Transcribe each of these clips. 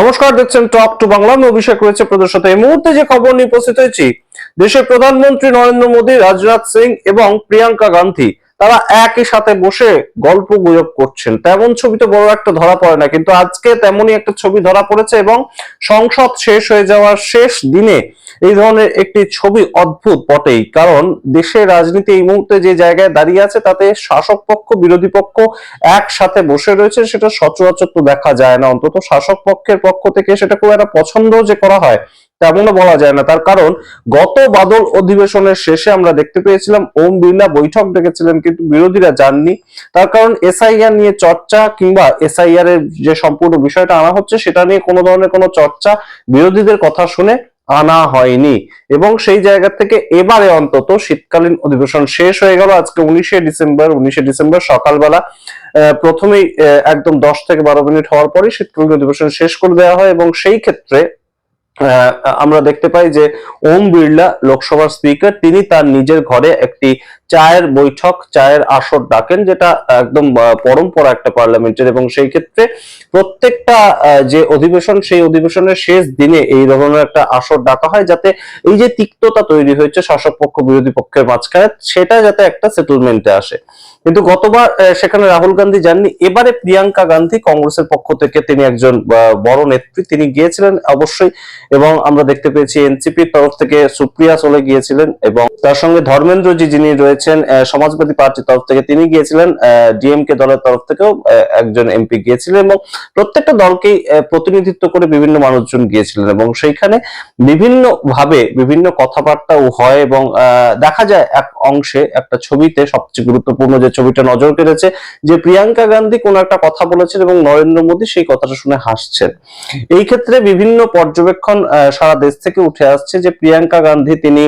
নমস্কার, দেখছেন talk to Bangla. আমি অভিষেক রয়েছে আপনাদের সাথে। এই মুহূর্তে যে খবর নিয়ে উপস্থিত হয়েছি, দেশের প্রধানমন্ত্রী নরেন্দ্র মোদী, রাজনাথ সিং এবং প্রিয়াঙ্কা গান্ধী তারা একই সাথে বসে গল্প গুজব করছেন। তেমন ছবি তো বড় একটা ধরা পড়ে না, কিন্তু আজকে তেমনই একটা ছবি ধরা পড়েছে এবং সংসদ শেষ হয়ে যাওয়ার শেষ দিনে এই ধরনের একটি ছবি অদ্ভুত বটেই। কারণ দেশের রাজনীতি এই মুহূর্তে যে জায়গায় দাঁড়িয়ে আছে, তাতে শাসক পক্ষ বিরোধী পক্ষ একসাথে বসে রয়েছে, সেটা সচরাচর তো দেখা যায় না। অন্তত শাসক পক্ষের পক্ষ থেকে সেটা খুব একটা পছন্দ যে করা হয় তেমনও বলা যায় না। তার কারণ গত বাদল অধিবেশনের শেষে আমরা দেখতে পেয়েছিলাম ওম বিড়লা বৈঠক ডেকেছিলেন, কিন্তু বিরোধীরা যাননি। তার কারণ এসআইআর নিয়ে চর্চা কিংবা এসআইআর এর যে সম্পূর্ণ বিষয়টা আনা হচ্ছে সেটা নিয়ে কোনো ধরনের কোনো চর্চা বিরোধীদের কথা শুনে আনা হয়নি। এবং সেই জায়গা থেকে এবারে অন্তত শীতকালীন অধিবেশন শেষ হয়ে গেল আজকে 19শে ডিসেম্বর সকালবেলা। প্রথমেই একদম 10 থেকে 12 মিনিট হওয়ার পরে শীতকালীন অধিবেশন শেষ করে দেওয়া হয় এবং সেই ক্ষেত্রে আমরা দেখতে পাই যে ওম বিড়লা লোকসভার স্পিকার, তিনি তার নিজের ঘরে একটি চায়ের বৈঠক, চায়ের আসর ডাকেন, যেটা একদম পরম্পরা একটা পার্লামেন্টের। এবং সেই ক্ষেত্রে প্রত্যেকটা যে অধিবেশন, সেই অধিবেশনের শেষ দিনে এই ধরনের একটা আসর ডাকা হয়, যাতে এই যে তিক্ততা তৈরি হয়েছে শাসক পক্ষ বিরোধী পক্ষের মাঝখানে, সেটা যাতে একটা সেটেলমেন্টে আসে। কিন্তু গতবার সেখানে রাহুল গান্ধী যাননি। এবারে প্রিয়াঙ্কা গান্ধী, কংগ্রেসের পক্ষ থেকে তিনি একজন বড় নেত্রী, তিনি গিয়েছিলেন অবশ্যই। এবং আমরা দেখতে পেয়েছি এনসিপির তরফ থেকে সুপ্রিয়া চলে গিয়েছিলেন এবং তার সঙ্গে ধর্মেন্দ্রজি যিনি রয়েছেন সমাজবাদী পার্টির তরফ থেকে তিনি গিয়েছিলেন, ডিএমকে দলের তরফ থেকেও একজন এমপি গিয়েছিলেন এবং প্রত্যেকটা দলকেই প্রতিনিধিত্ব করে বিভিন্ন মানুষজন গিয়েছিলেন। এবং সেইখানে বিভিন্ন ভাবে বিভিন্ন কথাবার্তাও হয় এবং দেখা যায় এক অংশে একটা ছবিতে সবচেয়ে গুরুত্বপূর্ণ যে ছবিটা নজর কেড়েছে, যে প্রিয়াঙ্কা গান্ধী কোন একটা কথা বলেছেন এবং নরেন্দ্র মোদী সেই কথাটা শুনে হাসছেন। এই ক্ষেত্রে বিভিন্ন পর্যবেক্ষণ সারা দেশ থেকে উঠে আসছে যে প্রিয়াঙ্কা গান্ধী তিনি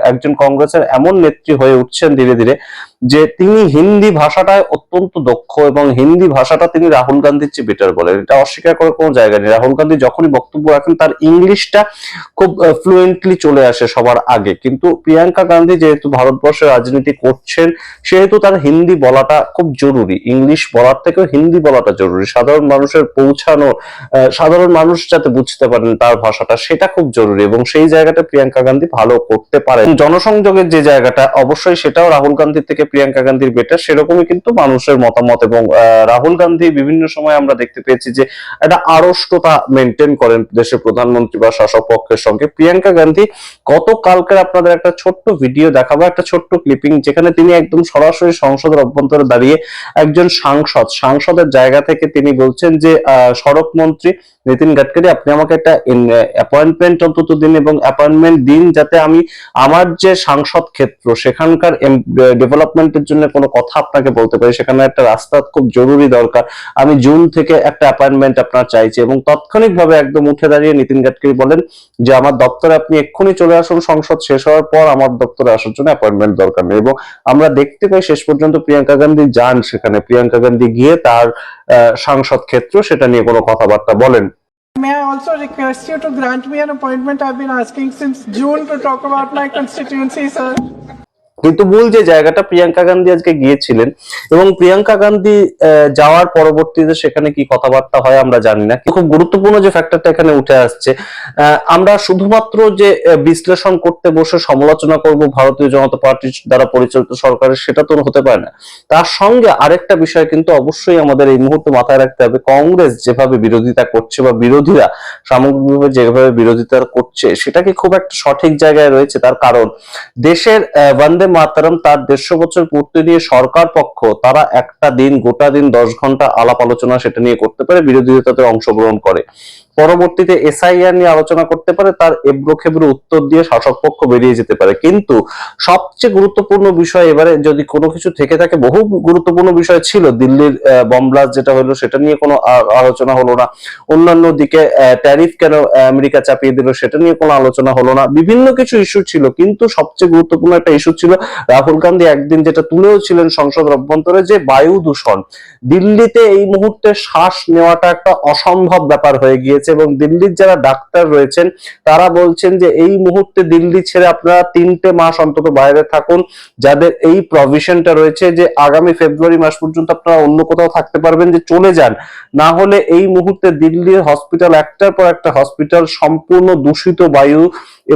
একজন কংগ্রেসের এমন নেত্রী হয়ে উঠছেন ধীরে ধীরে, যে তিনি হিন্দি ভাষাটায় অত্যন্ত দক্ষ এবং হিন্দি ভাষাটা তিনি রাহুল গান্ধীর চেয়ে বেটার বলেন। এটা অস্বীকার করার কোনো জায়গা নেই। রাহুল গান্ধী যখনই বক্তব্য রাখেন তার ইংলিশটা খুব ফ্লুয়েন্টলি চলে আসে সবার আগে, কিন্তু প্রিয়াঙ্কা গান্ধী যেহেতু ভারতবর্ষের রাজনীতি করছেন, সেহেতু তার হিন্দি বলাটা খুব জরুরি। ইংলিশ বলার থেকেও হিন্দি বলাটা জরুরি। সাধারণ মানুষের পৌঁছানো, সাধারণ মানুষ যাতে বুঝতে পারেন তার ভাষাটা, সেটা খুব জরুরি এবং সেই জায়গাটা প্রিয়াঙ্কা গান্ধী ভালো করতে পারেন। জনসংযোগের যে জায়গাটা, অবশ্যই সেটাও রাহুল গান্ধীর থেকে প্রিয়াঙ্কা গান্ধীর বেটার, সেরকমই কিন্তু মানুষের মতামত। এবং রাহুল গান্ধী বিভিন্ন সময় আমরা দেখতে পেয়েছি যে একটা আড়ষ্টতা মেনটেন করেন দেশের প্রধানমন্ত্রী বা শাসক পক্ষের সঙ্গে। প্রিয়াঙ্কা গান্ধী গতকালকের আপনাদের একটা ছোট্ট ভিডিও দেখাবো, একটা ছোট্ট ক্লিপিং, যেখানে তিনি একদম সরাসরি সংসদের অভ্যন্তরে দাঁড়িয়ে একজন সাংসদের জায়গা থেকে তিনি বলছেন যে সড়ক মন্ত্রী নীতিন গাডকারি, আপনি আমাকে একটা অ্যাপয়েন্টমেন্ট অন্তত দিন এবং অ্যাপয়েন্টমেন্ট দিন যাতে আমি আমার যে সাংসদ ক্ষেত্র সেখানকার ডেভেলপমেন্টের জন্য কোনো কথা আপনাকে বলতে পারি। সেখানে একটা রাস্তা খুব জরুরি দরকার, আমি জুন থেকে একটা অ্যাপয়েন্টমেন্ট আপনার চাইছি। এবং তাৎক্ষণিকভাবে একদম উঠে দাঁড়িয়ে নীতিন গাডকারি বলেন যে আমার দপ্তরে আপনি এক্ষুনি চলে আসুন, সংসদ শেষ হওয়ার পর আমার দপ্তরে আসার জন্য অ্যাপয়েন্টমেন্ট দরকার নেই। এবং আমরা দেখতে পাই শেষ পর্যন্ত প্রিয়াঙ্কা গান্ধী যান সেখানে। প্রিয়াঙ্কা গান্ধী গিয়ে তার সাংসদ ক্ষেত্র সেটা নিয়ে কোনো কথাবার্তা বলেন। May I also request you to grant me an appointment? I've been asking since June to talk about my constituency, sir. কিন্তু মূল যে জায়গাটা, প্রিয়াঙ্কা গান্ধী আজকে গিয়েছিলেন এবং প্রিয়াঙ্কা গান্ধী যাওয়ার পরবর্তীতে সেখানে কি কথাবার্তা হয় আমরা জানি না। খুব গুরুত্বপূর্ণ যে ফ্যাক্টরটা এখানে উঠে আসছে, আমরা শুধুমাত্র যে বিশ্লেষণ করতে বসে সমালোচনা করব ভারতীয় জনতা পার্টির দ্বারা পরিচালিত সরকারের, সেটা তো হতে পারে না। তার সঙ্গে আরেকটা বিষয় কিন্তু অবশ্যই আমাদের এই মুহূর্তে মাথায় রাখতে হবে, কংগ্রেস যেভাবে বিরোধিতা করছে বা বিরোধীরা সামগ্রিকভাবে যেভাবে বিরোধিতা করছে, সেটা কি খুব একটা সঠিক জায়গায় রয়েছে? তার কারণ দেশের বন্দে মাতরম তার 150 বছর পূর্তি নিয়ে সরকার পক্ষ তারা একটা দিন, গোটা দিন 10 ঘন্টা আলাপ আলোচনা সেটা নিয়ে করতে পারে, বিরোধীরা তাতে অংশগ্রহণ করে। পরবর্তীতে এসআইআর নিয়ে আলোচনা করতে পারে, তার এবড়ো খেবড়ো উত্তর দিয়ে শাসক পক্ষ বেরিয়ে যেতে পারে। কিন্তু সবচেয়ে গুরুত্বপূর্ণ বিষয় এবারে যদি কোনো কিছু থেকে থাকে, বহু গুরুত্বপূর্ণ বিষয় ছিল, দিল্লির বম ব্লাস্ট যেটা হলো সেটা নিয়ে কোনো আলোচনা হলো না। অন্যান্য দিকে ট্যারিফ কেন আমেরিকা চাপিয়ে দিল সেটা নিয়ে কোনো আলোচনা হলো না। বিভিন্ন কিছু ইস্যু ছিল, কিন্তু সবচেয়ে গুরুত্বপূর্ণ একটা ইস্যু ছিল, রাহুল গান্ধী একদিন যেটা তুলেও ছিলেন সংসদের অভ্যন্তরে, যে বায়ু দূষণ। দিল্লিতে এই মুহূর্তে শ্বাস নেওয়াটা একটা অসম্ভব ব্যাপার হয়ে গিয়েছে। গিয়েছে এবং দিল্লির যারা ডাক্তার রয়েছেন তারা বলছেন যে এই মুহূর্তে দিল্লি ছেড়ে আপনারা 3টে মাস অন্তত বাইরে থাকুন, যাদের এই প্রভিশনটা রয়েছে যে আগামী ফেব্রুয়ারি মাস পর্যন্ত আপনারা অন্য কোথাও থাকতে পারবেন, যে চলে যান। না হলে এই মুহূর্তে দিল্লির হসপিটাল একটার পর একটা হসপিটাল সম্পূর্ণ দূষিত বায়ু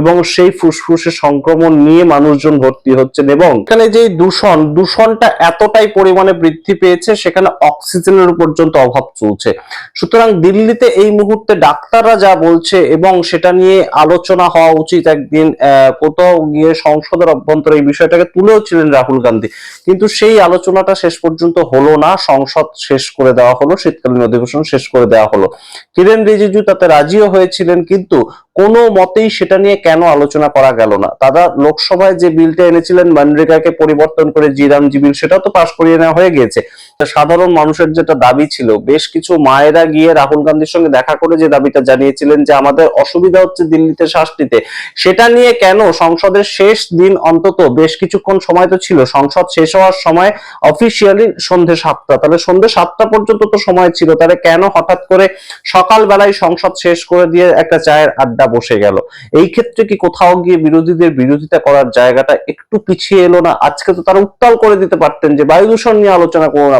এবং সেই ফুসফুসে সংক্রমণ নিয়ে মানুষজন ভর্তি হচ্ছেন এবং এখানে যে দূষণটা এতটাই পরিমাণে বৃদ্ধি পেয়েছে সেখানে অক্সিজেনের পর্যন্ত অভাব চলছে। সুতরাং দিল্লিতে এই মুহূর্তে ডাক্তাররা যা বলছে এবং সেটা নিয়ে আলোচনা হওয়া উচিত একদিন, কোথাও গিয়ে সংসদের অভ্যন্তরে এই বিষয়টাকে তুলেও ছিলেন রাহুল গান্ধী, কিন্তু সেই আলোচনাটা শেষ পর্যন্ত হলো না। সংসদ শেষ করে দেওয়া হলো, শীতকালীন অধিবেশন শেষ করে দেওয়া হলো। কিরেন রিজিজু তাতে রাজিও হয়েছিলেন, কিন্তু কোনো মতেই সেটা নিয়ে কেন আলোচনা করা গেল না। তারা লোকসভায় যে বিলটা এনেছিলেন মনরেগাকে পরিবর্তন করে জি বিল, সেটাও তো পাশ করিয়ে নেওয়া হয়ে গিয়েছে। সাধারণ মানুষের যেটা দাবি ছিল, বেশ কিছু মায়েরা গিয়ে রাহুল গান্ধীর সঙ্গে দেখা করে যে দাবিটা জানিয়েছিলেন যে আমাদের অসুবিধা হচ্ছে দিল্লিতে শ্বাস নিতে, সেটা নিয়ে কেন সংসদের শেষ দিন অন্তত বেশ কিছুক্ষণ সময় তো ছিল, সংসদ শেষ হওয়ার সময় অফিসিয়ালি সন্ধ্যে 7টা, তাহলে সন্ধ্যে 7টা পর্যন্ত তো সময় ছিল, তাহলে কেন হঠাৎ করে সকাল বেলায় সংসদ শেষ করে দিয়ে একটা চায়ের আড্ডা বসে গেল? এই ক্ষেত্রে কি কোথাও গিয়ে বিরোধীদের বিরোধিতা করার জায়গাটা একটু পিছিয়ে এলো না? আজকে তো তারা উত্তাল করে দিতে পারতেন যে বায়ু দূষণ নিয়ে আলোচনা করুন,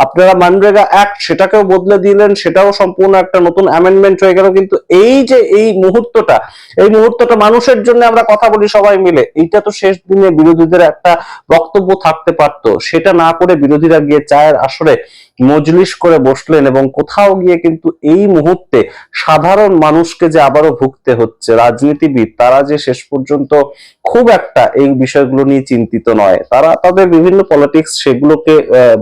আপনারা মনরেগা অ্যাক্ট সেটাকেও বদলে দিলেন, সেটাও সম্পূর্ণ একটা নতুন অ্যামেন্ডমেন্ট হয়ে গেল। কিন্তু এই যে এই মুহূর্তটা মানুষের জন্য আমরা কথা বলি সবাই মিলে, এইটা তো শেষ দিনে বিরোধীদের একটা বক্তব্য থাকতে পারতো। সেটা না করে বিরোধীরা গিয়ে চায়ের আসরে মজলিস করে বসলেন এবং কোথাও গিয়ে কিন্তু এই মুহূর্তে সাধারণ মানুষকে যে আবারও ভুগতে হচ্ছে, রাজনীতিবিদ তারা যে শেষ পর্যন্ত খুব একটা এই বিষয়গুলো নিয়ে চিন্তিত নয়। তারা তাদের বিভিন্ন পলিটিক্স সেগুলোকে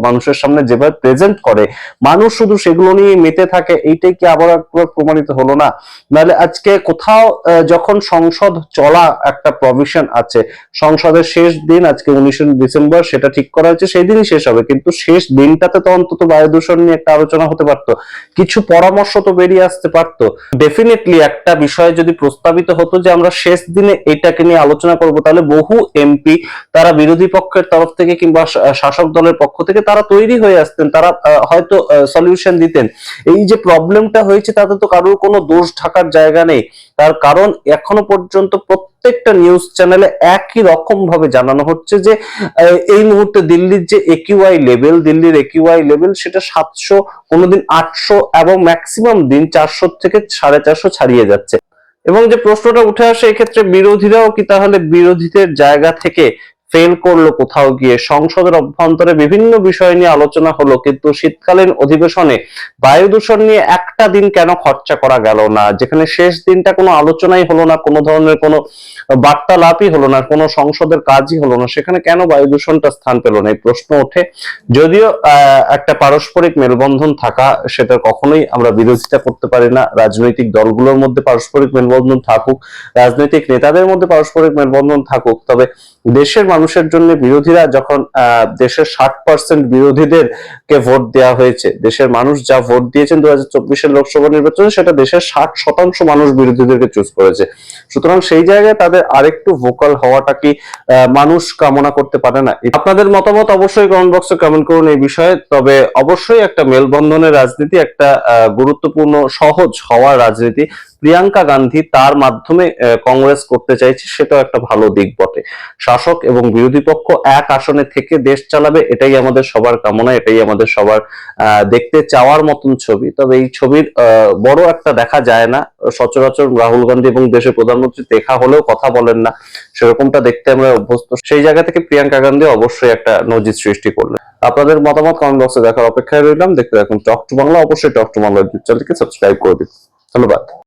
মানুষের সামনে যেভাবে প্রেজেন্ট করে, মানুষ শুধু সেগুলো নিয়ে মেতে থাকে। এইটাই কি আবার একবার প্রমাণিত হলো না? নাহলে আজকে কোথাও যখন সংসদ চলা একটা প্রভিশন আছে, সংসদের শেষ দিন আজকে 19শে ডিসেম্বর, সেটা ঠিক করা হয়েছে সেই দিনই শেষ হবে, কিন্তু শেষ দিনটাতে তো অন্তত বায়ু দূষণ নিয়ে একটা আলোচনা হতে পারতো, কিছু পরামর্শ তো বেরিয়ে আসতে পারতো। ডেফিনেটলি একটা বিষয় যদি প্রস্তাবিত হতো যে আমরা শেষ দিনে এটাকে নিয়ে আলোচনা করব, তাহলে বহু এমপি তারা বিরোধী পক্ষের তরফ থেকে কিংবা শাসক দলের পক্ষ থেকে তারা তৈরি হয়ে আসতেন, তারা হয়তো সলিউশন দিতেন। এই যে প্রবলেমটা হয়েছে তাতে তো কারোর কোনো দোষ ঢাকার জায়গা নেই, তার কারণ এখনো পর্যন্ত প্রত্যেকটা নিউজ চ্যানেলে একই রকম ভাবে জানানো হচ্ছে যে এই মুহূর্তে দিল্লির যে দিল্লির একিউআই লেভেল সেটা 700, কোনোদিন 800 এবং ম্যাক্সিমাম দিন 400 থেকে 450 ছাড়িয়ে যাচ্ছে। এবং যে প্রশ্নটা উঠে আসে, এক্ষেত্রে বিরোধীরাও কি তাহলে বিরোধীদের জায়গা থেকে ফেল করলো কোথাও গিয়ে? সংসদের অভ্যন্তরে বিভিন্ন বিষয় নিয়ে আলোচনা হলো, কিন্তু শীতকালীন অধিবেশনে বায়ু দূষণ নিয়ে একটা দিন কেন খরচা করা গেল না? যেখানে শেষ দিনটা কোনো আলোচনাই হলো না, কোনো ধরনের কোনো বার্তালাপই হলো না, কোনো সংসদের কাজই হলো না, সেখানে কেন বায়ু দূষণটা স্থান পেল না? এই প্রশ্ন ওঠে। যদিও একটা পারস্পরিক মেলবন্ধন থাকা, সেটা কখনোই আমরা বিরোধিতা করতে পারি না। রাজনৈতিক দলগুলোর মধ্যে পারস্পরিক মেলবন্ধন থাকুক, রাজনৈতিক নেতাদের মধ্যে পারস্পরিক মেলবন্ধন থাকুক, তবে দেশের মানুষের জন্য বিরোধীরা যখন দেশের 60% বিরোধীদেরকে ভোট দেওয়া হয়েছে, দেশের মানুষ যা ভোট দিয়েছেন 2024-এর লোকসভা নির্বাচনে, সেটা দেশের 60% মানুষ বিরোধীদেরকে চুজ করেছে। সুতরাং সেই জায়গায় তাদের আরেকটু ভোকাল হওয়াটা কি মানুষ কামনা করতে পারে না? আপনাদের মতামত অবশ্যই কমেন্ট বক্সে কমেন্ট করুন এই বিষয়ে। তবে অবশ্যই একটা মেলবন্ধনের রাজনীতি, একটা গুরুত্বপূর্ণ সহজ হওয়ার রাজনীতি প্রিয়াঙ্কা গান্ধী তার মাধ্যমে কংগ্রেস করতে চাইছে, সেটাও একটা ভালো দিক বটে। শাসক এবং বিরোধী পক্ষ এক আসনে থেকে দেশ চালাবে, এটাই আমাদের সবার কামনা, এটাই আমাদের সবার দেখতে চাওয়ার মতন ছবি। তবে এই ছবির বড় একটা দেখা যায় না সচরাচর। রাহুল গান্ধী এবং দেশের প্রধানমন্ত্রী দেখা হলেও কথা বলেন না, সেরকমটা দেখতে আমরা অভ্যস্ত। সেই জায়গা থেকে প্রিয়াঙ্কা গান্ধী অবশ্যই একটা নজির সৃষ্টি করলেন। আপনাদের মতামত কমেন্ট বক্সে দেখার অপেক্ষায় রইলাম। দেখতে থাকুন টক টু বাংলা। অবশ্যই টক টু বাংলা চ্যানেলকে সাবস্ক্রাইব করে দিন। ধন্যবাদ।